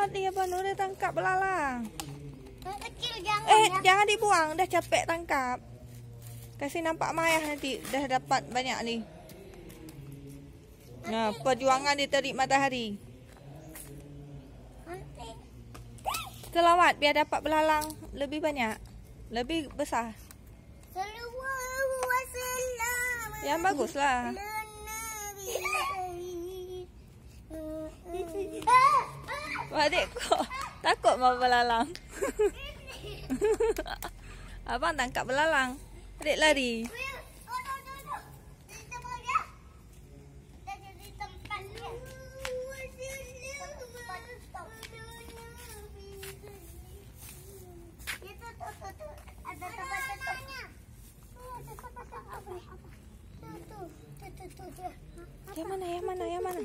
Dapat nih Abang Nur, dia tangkap belalang. Yang kecil jangan ya. Jangan dibuang, dah capek tangkap. Kasih nampak Maya nanti dah dapat banyak nih. Nah, perjuangan di terik matahari. Selawat biar dapat belalang lebih banyak, lebih besar. Yang bagus lah. Adik kok takut mau belalang. Abang tangkap belalang. Adik lari. Yang mana?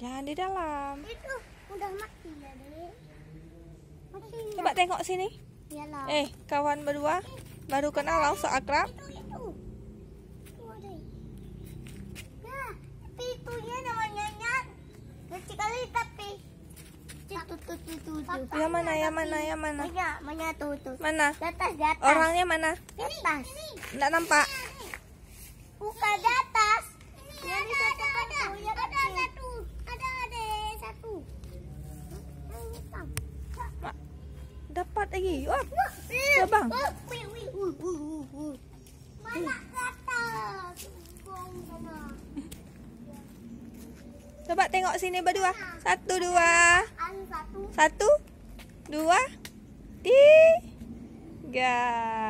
Jangan di dalam. Itu udah mati ya, Dek. Mati. Coba tengok sini. Iyalah. Kawan berdua baru kenal langsung akrab. Itu. Ada. Ya, tapi itunya namanya nyat. Kecil kali tapi. Itu. Yang mana? Mana tuh. Mana? Di atas. Orangnya mana? Di atas. Enggak nampak. Bukan di atas. Yang di satu ada satu. Ada satu. Dapat lagi. Oh, Abang. Mana kata? Coba tengok sini berdua. 1, 2. 1, 2, 3.